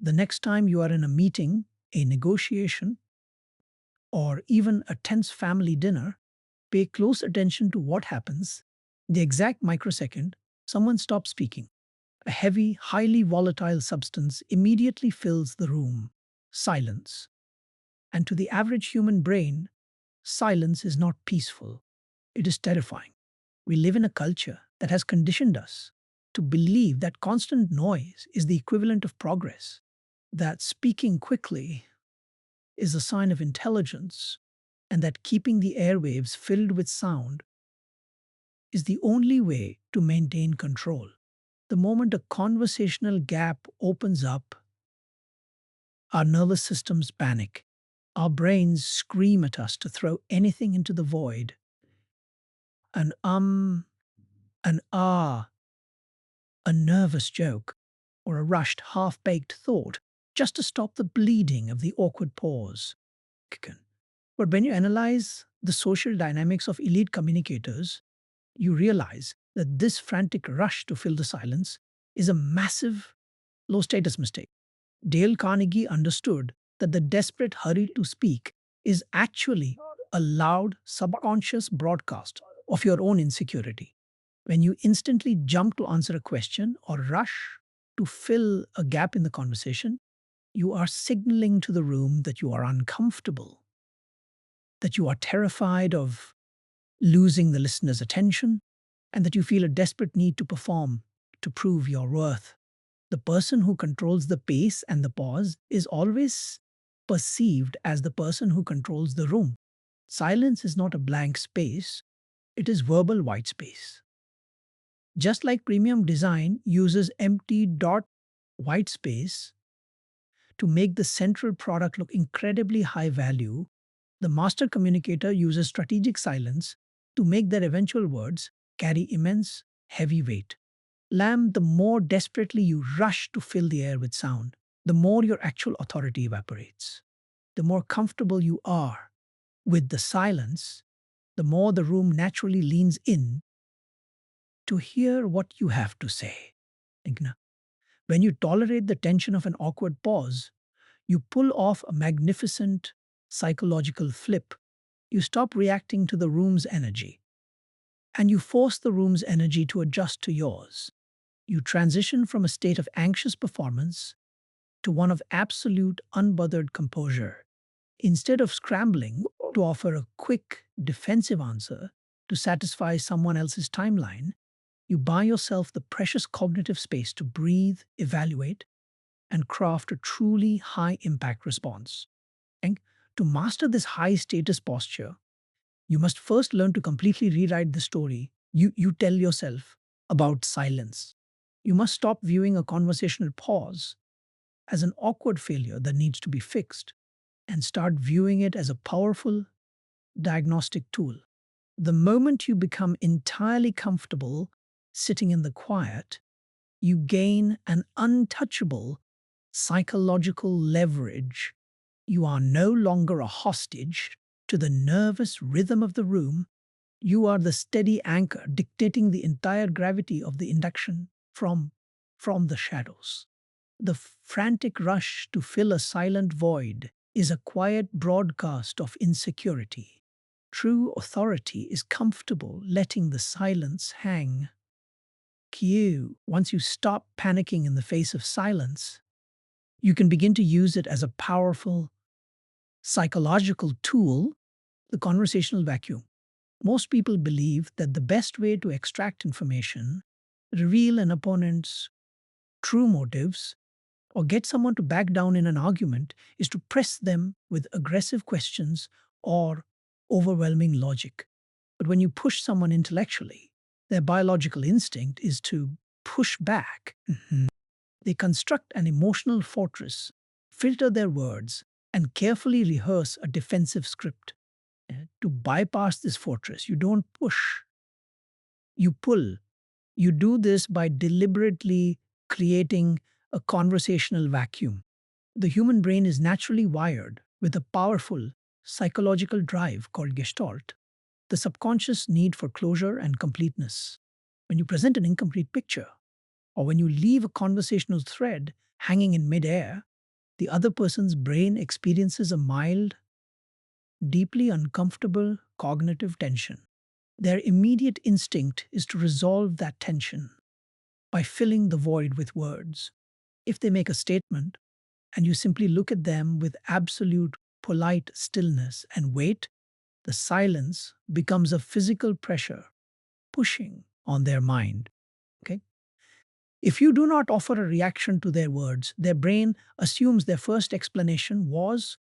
The next time you are in a meeting, a negotiation, or even a tense family dinner, pay close attention to what happens the exact microsecond someone stops speaking. A heavy, highly volatile substance immediately fills the room. Silence. And to the average human brain, silence is not peaceful. It is terrifying. We live in a culture that has conditioned us to believe that constant noise is the equivalent of progress, that speaking quickly is a sign of intelligence, and that keeping the airwaves filled with sound is the only way to maintain control. The moment a conversational gap opens up, our nervous systems panic. Our brains scream at us to throw anything into the void. An an ah, a nervous joke, or a rushed, half-baked thought, just to stop the bleeding of the awkward pause. But when you analyze the social dynamics of elite communicators, you realize that this frantic rush to fill the silence is a massive, low status mistake. Dale Carnegie understood that the desperate hurry to speak is actually a loud, subconscious broadcast of your own insecurity. When you instantly jump to answer a question or rush to fill a gap in the conversation, you are signaling to the room that you are uncomfortable, that you are terrified of losing the listener's attention, and that you feel a desperate need to perform to prove your worth. The person who controls the pace and the pause is always perceived as the person who controls the room. Silence is not a blank space, it is verbal white space. Just like premium design uses empty dot white space to make the central product look incredibly high value, the master communicator uses strategic silence to make their eventual words carry immense, heavy weight. Lamb, the more desperately you rush to fill the air with sound, the more your actual authority evaporates. The more comfortable you are with the silence, the more the room naturally leans in to hear what you have to say. Igna. When you tolerate the tension of an awkward pause, you pull off a magnificent psychological flip. You stop reacting to the room's energy, and you force the room's energy to adjust to yours. You transition from a state of anxious performance to one of absolute unbothered composure. Instead of scrambling to offer a quick, defensive answer to satisfy someone else's timeline, you buy yourself the precious cognitive space to breathe, evaluate, and craft a truly high impact response. And to master this high status posture, you must first learn to completely rewrite the story you tell yourself about silence. You must stop viewing a conversational pause as an awkward failure that needs to be fixed and start viewing it as a powerful diagnostic tool. The moment you become entirely comfortable sitting in the quiet, you gain an untouchable psychological leverage. You are no longer a hostage to the nervous rhythm of the room. You are the steady anchor dictating the entire gravity of the induction from the shadows. The frantic rush to fill a silent void is a quiet broadcast of insecurity. True authority is comfortable letting the silence hang. Once you stop panicking in the face of silence, you can begin to use it as a powerful psychological tool, the conversational vacuum. Most people believe that the best way to extract information, reveal an opponent's true motives, or get someone to back down in an argument is to press them with aggressive questions or overwhelming logic. But when you push someone intellectually, their biological instinct is to push back. They construct an emotional fortress, filter their words, and carefully rehearse a defensive script. To bypass this fortress, you don't push, you pull. You do this by deliberately creating a conversational vacuum. The human brain is naturally wired with a powerful psychological drive called gestalt, the subconscious need for closure and completeness. When you present an incomplete picture, or when you leave a conversational thread hanging in midair, the other person's brain experiences a mild, deeply uncomfortable cognitive tension. Their immediate instinct is to resolve that tension by filling the void with words. If they make a statement and you simply look at them with absolute polite stillness and wait, the silence becomes a physical pressure pushing on their mind. Okay? If you do not offer a reaction to their words, their brain assumes their first explanation was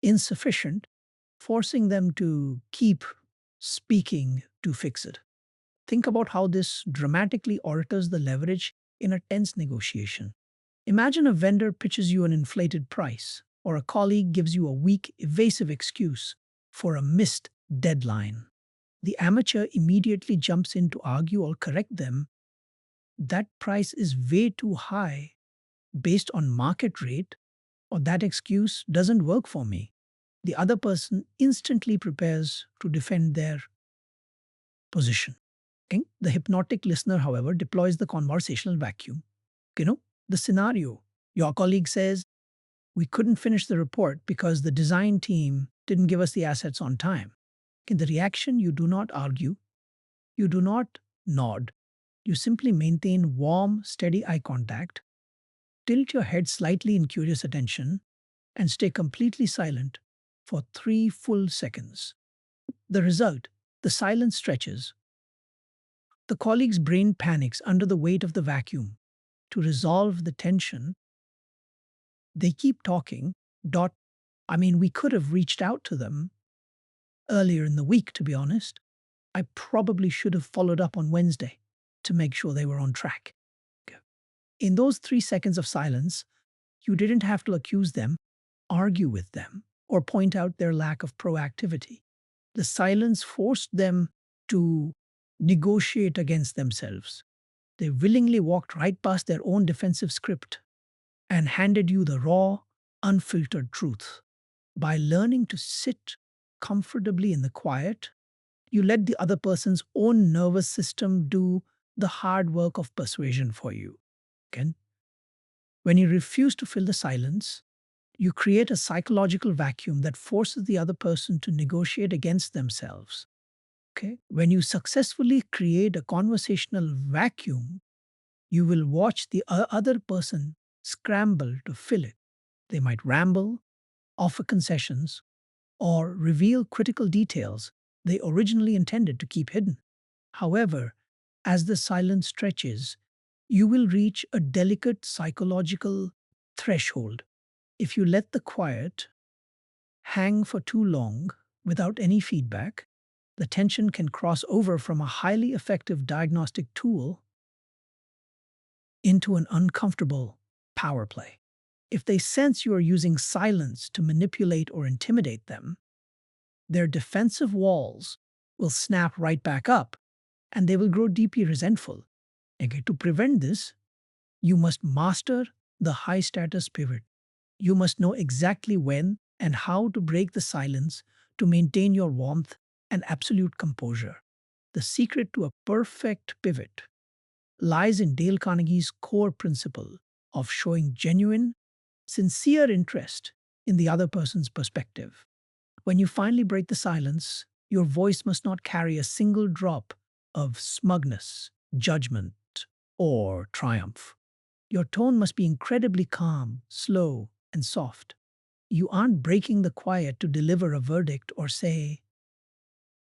insufficient, forcing them to keep speaking to fix it. Think about how this dramatically alters the leverage in a tense negotiation. Imagine a vendor pitches you an inflated price, or a colleague gives you a weak, evasive excuse for a missed deadline. The amateur immediately jumps in to argue or correct them. That price is way too high based on market rate, or that excuse doesn't work for me. The other person instantly prepares to defend their position. Okay? The hypnotic listener, however, deploys the conversational vacuum. You know, the scenario. Your colleague says, "We couldn't finish the report because the design team didn't give us the assets on time." In the reaction, you do not argue, you do not nod, you simply maintain warm, steady eye contact, tilt your head slightly in curious attention, and stay completely silent for 3 full seconds. The result, the silence stretches. The colleague's brain panics under the weight of the vacuum. To resolve the tension, they keep talking. We could have reached out to them earlier in the week, to be honest. I probably should have followed up on Wednesday to make sure they were on track. In those 3 seconds of silence, you didn't have to accuse them, argue with them, or point out their lack of proactivity. The silence forced them to negotiate against themselves. They willingly walked right past their own defensive script and handed you the raw, unfiltered truth. By learning to sit comfortably in the quiet, you let the other person's own nervous system do the hard work of persuasion for you. Again, when you refuse to fill the silence, you create a psychological vacuum that forces the other person to negotiate against themselves. Okay? When you successfully create a conversational vacuum, you will watch the other person scramble to fill it. They might ramble, offer concessions, or reveal critical details they originally intended to keep hidden. However, as the silence stretches, you will reach a delicate psychological threshold. If you let the quiet hang for too long without any feedback, the tension can cross over from a highly effective diagnostic tool into an uncomfortable power play. If they sense you are using silence to manipulate or intimidate them, their defensive walls will snap right back up and they will grow deeply resentful. Okay, to prevent this, you must master the high status pivot. You must know exactly when and how to break the silence to maintain your warmth and absolute composure. The secret to a perfect pivot lies in Dale Carnegie's core principle of showing genuine, sincere interest in the other person's perspective. When you finally break the silence, your voice must not carry a single drop of smugness, judgment, or triumph. Your tone must be incredibly calm, slow, and soft. You aren't breaking the quiet to deliver a verdict or say,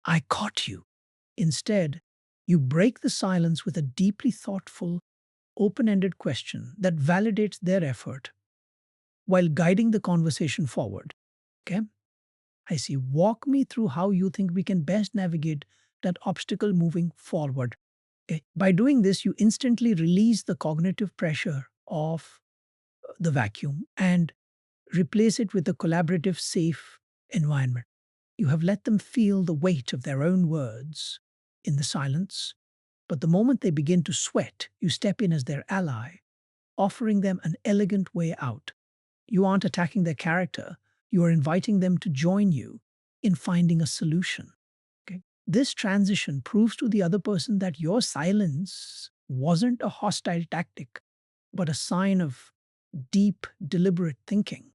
"I caught you." Instead, you break the silence with a deeply thoughtful, open ended question that validates their effort while guiding the conversation forward. Okay? I see. Walk me through how you think we can best navigate that obstacle moving forward. Okay? By doing this, you instantly release the cognitive pressure of the vacuum and replace it with a collaborative, safe environment. You have let them feel the weight of their own words in the silence, but the moment they begin to sweat, you step in as their ally, offering them an elegant way out. You aren't attacking their character, you are inviting them to join you in finding a solution. Okay? This transition proves to the other person that your silence wasn't a hostile tactic, but a sign of deep, deliberate thinking.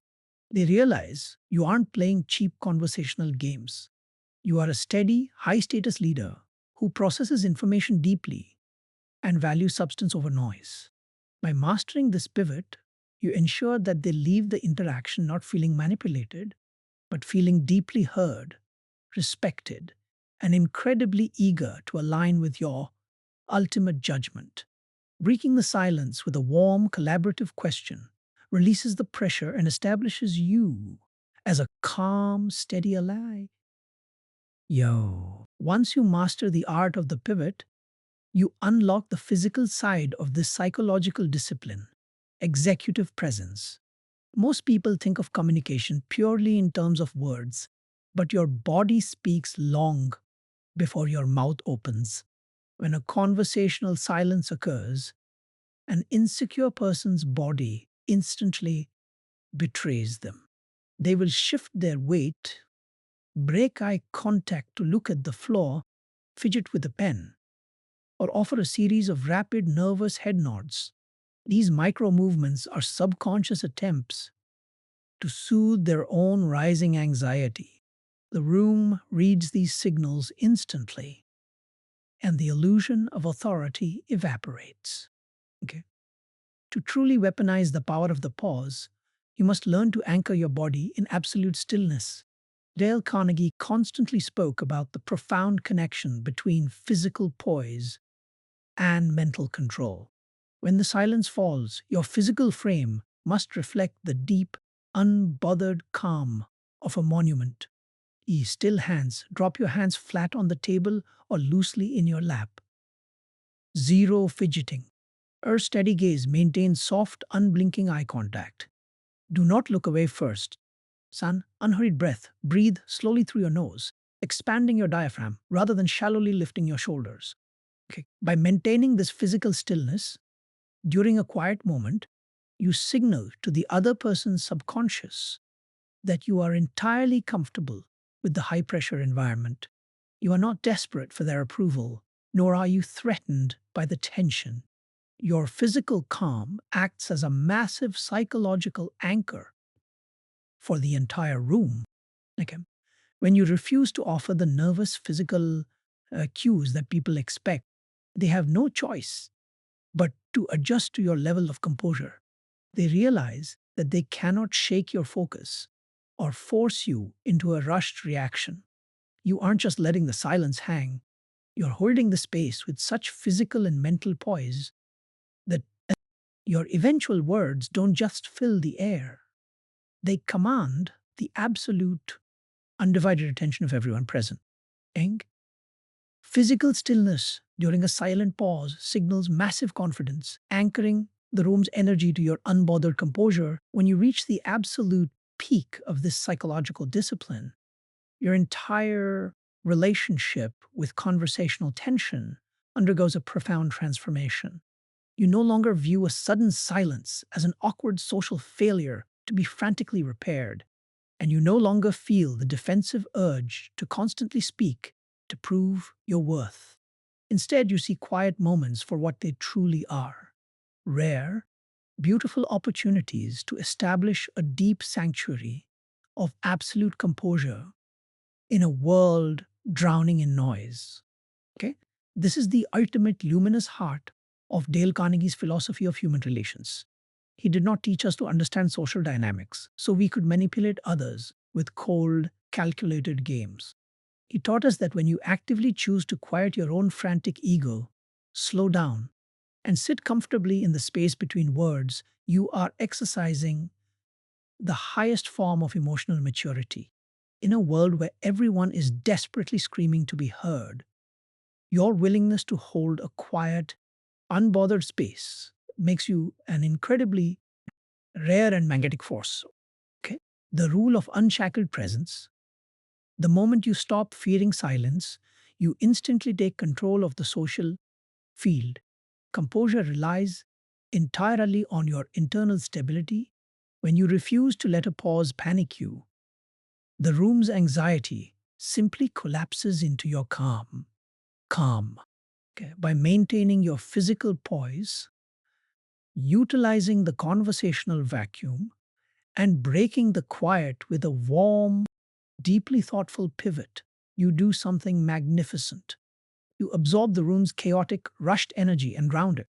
They realize you aren't playing cheap conversational games. You are a steady, high status leader who processes information deeply and values substance over noise. By mastering this pivot, you ensure that they leave the interaction not feeling manipulated, but feeling deeply heard, respected, and incredibly eager to align with your ultimate judgment. Breaking the silence with a warm, collaborative question releases the pressure and establishes you as a calm, steady ally. Yo. Once you master the art of the pivot, you unlock the physical side of this psychological discipline, executive presence. Most people think of communication purely in terms of words, but your body speaks long before your mouth opens. When a conversational silence occurs, an insecure person's body instantly betrays them. They will shift their weight, break eye contact to look at the floor, fidget with a pen, or offer a series of rapid nervous head nods. These micro movements are subconscious attempts to soothe their own rising anxiety. The room reads these signals instantly, and the illusion of authority evaporates. Okay. To truly weaponize the power of the pause, you must learn to anchor your body in absolute stillness. Dale Carnegie constantly spoke about the profound connection between physical poise and mental control. When the silence falls, your physical frame must reflect the deep, unbothered calm of a monument. Still hands, drop your hands flat on the table or loosely in your lap. Zero fidgeting. Her steady gaze maintains soft, unblinking eye contact. Do not look away first. Son, unhurried breath. Breathe slowly through your nose, expanding your diaphragm rather than shallowly lifting your shoulders. Okay. By maintaining this physical stillness during a quiet moment, you signal to the other person's subconscious that you are entirely comfortable with the high pressure environment. You are not desperate for their approval, nor are you threatened by the tension. Your physical calm acts as a massive psychological anchor for the entire room. Okay. When you refuse to offer the nervous physical cues that people expect, they have no choice but to adjust to your level of composure. They realize that they cannot shake your focus or force you into a rushed reaction. You aren't just letting the silence hang, you're holding the space with such physical and mental poise that your eventual words don't just fill the air, they command the absolute, undivided attention of everyone present. Eng? Physical stillness during a silent pause signals massive confidence, anchoring the room's energy to your unbothered composure. When you reach the absolute peak of this psychological discipline, your entire relationship with conversational tension undergoes a profound transformation. You no longer view a sudden silence as an awkward social failure to be frantically repaired, and you no longer feel the defensive urge to constantly speak to prove your worth. Instead, you see quiet moments for what they truly are: rare, beautiful opportunities to establish a deep sanctuary of absolute composure in a world drowning in noise. Okay? This is the ultimate luminous heart of Dale Carnegie's philosophy of human relations. He did not teach us to understand social dynamics so we could manipulate others with cold, calculated games. He taught us that when you actively choose to quiet your own frantic ego, slow down, and sit comfortably in the space between words, you are exercising the highest form of emotional maturity. In a world where everyone is desperately screaming to be heard, your willingness to hold a quiet, unbothered space makes you an incredibly rare and magnetic force. Okay? The rule of unshackled presence: the moment you stop fearing silence, you instantly take control of the social field. Composure relies entirely on your internal stability. When you refuse to let a pause panic you, the room's anxiety simply collapses into your calm. Calm. Okay? By maintaining your physical poise, utilizing the conversational vacuum, and breaking the quiet with a warm, deeply thoughtful pivot. You do something magnificent. You absorb the room's chaotic, rushed energy and ground it.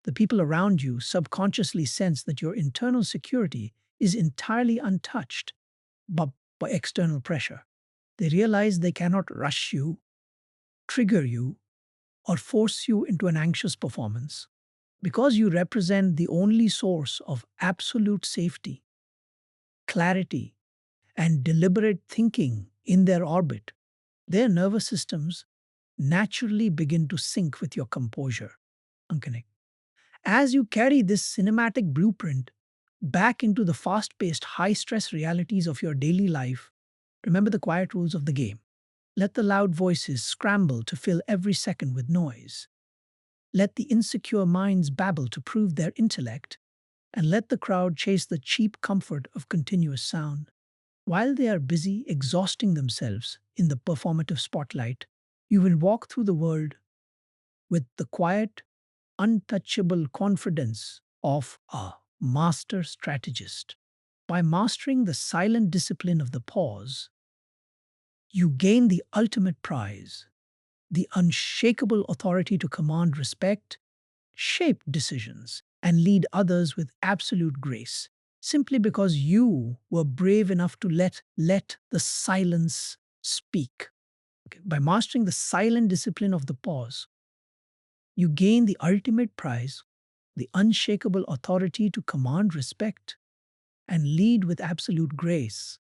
The people around you subconsciously sense that your internal security is entirely untouched bu- by external pressure. They realize they cannot rush you, trigger you, or force you into an anxious performance. Because you represent the only source of absolute safety, clarity, and deliberate thinking in their orbit, their nervous systems naturally begin to sync with your composure. Unconnect. As you carry this cinematic blueprint back into the fast paced, high stress realities of your daily life, remember the quiet rules of the game. Let the loud voices scramble to fill every second with noise. Let the insecure minds babble to prove their intellect, and let the crowd chase the cheap comfort of continuous sound. While they are busy exhausting themselves in the performative spotlight, you will walk through the world with the quiet, untouchable confidence of a master strategist. By mastering the silent discipline of the pause, you gain the ultimate prize, the unshakable authority to command respect, shape decisions, and lead others with absolute grace, simply because you were brave enough to let the silence speak. Okay, by mastering the silent discipline of the pause, you gain the ultimate prize, the unshakable authority to command respect and lead with absolute grace.